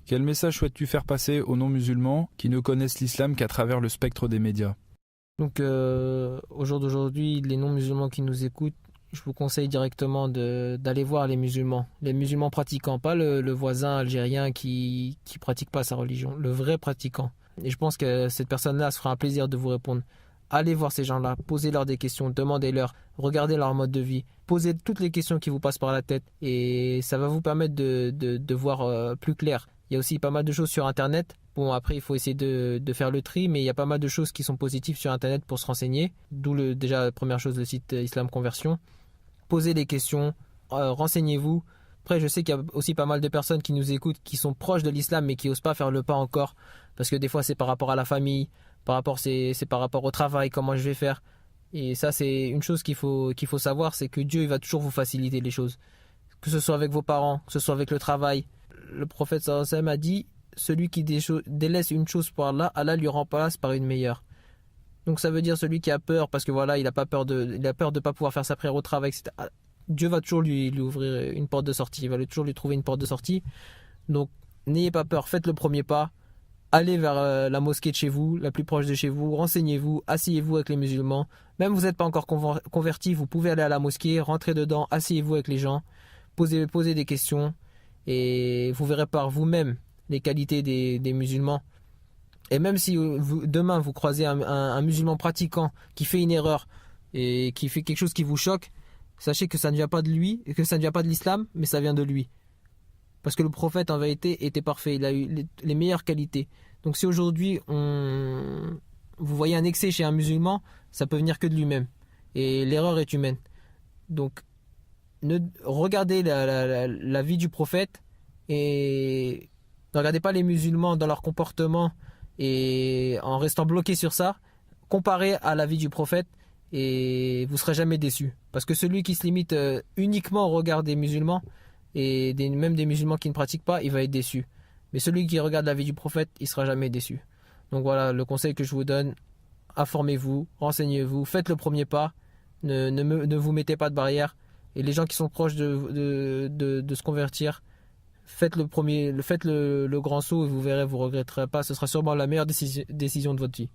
Quel message souhaites-tu faire passer aux non-musulmans qui ne connaissent l'islam qu'à travers le spectre des médias? Donc au jour d'aujourd'hui, les non-musulmans qui nous écoutent, je vous conseille directement d'aller voir les musulmans pratiquants, pas le voisin algérien qui pratique pas sa religion, le vrai pratiquant. Et je pense que cette personne-là se fera un plaisir de vous répondre. Allez voir ces gens-là, posez-leur des questions, demandez-leur, regardez leur mode de vie, posez toutes les questions qui vous passent par la tête et ça va vous permettre de voir plus clair. Il y a aussi pas mal de choses sur Internet. Bon, après, il faut essayer de faire le tri, mais il y a pas mal de choses qui sont positives sur Internet pour se renseigner. D'où déjà, la première chose, le site Islam Conversion. Posez des questions, renseignez-vous. Après, je sais qu'il y a aussi pas mal de personnes qui nous écoutent, qui sont proches de l'islam, mais qui n'osent pas faire le pas encore. Parce que des fois, c'est par rapport à la famille, c'est par rapport au travail, comment je vais faire. Et ça, c'est une chose qu'il faut savoir, c'est que Dieu il va toujours vous faciliter les choses. Que ce soit avec vos parents, que ce soit avec le travail. Le prophète sallallahu alayhi wa sallam a dit, celui qui délaisse une chose pour Allah, Allah lui remplace par une meilleure. Donc ça veut dire celui qui a peur, parce que voilà, il a peur de pas pouvoir faire sa prière au travail, etc. Dieu va toujours lui ouvrir une porte de sortie, il va toujours lui trouver une porte de sortie. Donc n'ayez pas peur, faites le premier pas, allez vers la mosquée de chez vous, la plus proche de chez vous, renseignez-vous, asseyez-vous avec les musulmans. Même vous n'êtes pas encore converti, vous pouvez aller à la mosquée, rentrer dedans, asseyez-vous avec les gens, posez des questions et vous verrez par vous-même les qualités des musulmans. Et même si demain vous croisez un musulman pratiquant qui fait une erreur et qui fait quelque chose qui vous choque, sachez que ça ne vient pas de lui, et que ça ne vient pas de l'islam, mais ça vient de lui. Parce que le prophète en vérité était parfait, il a eu les meilleures qualités. Donc si aujourd'hui vous voyez un excès chez un musulman, ça peut venir que de lui-même. Et l'erreur est humaine. Donc regardez la vie du prophète et ne regardez pas les musulmans dans leur comportement et en restant bloqué sur ça, comparez à la vie du prophète et vous ne serez jamais déçu. Parce que celui qui se limite uniquement au regard des musulmans et même des musulmans qui ne pratiquent pas, il va être déçu. Mais celui qui regarde la vie du prophète, il ne sera jamais déçu. Donc voilà, le conseil que je vous donne, informez-vous, renseignez-vous, faites le premier pas, ne vous mettez pas de barrière. Et les gens qui sont proches de se convertir, faites le grand saut et vous verrez, vous ne regretterez pas. Ce sera sûrement la meilleure décision de votre vie.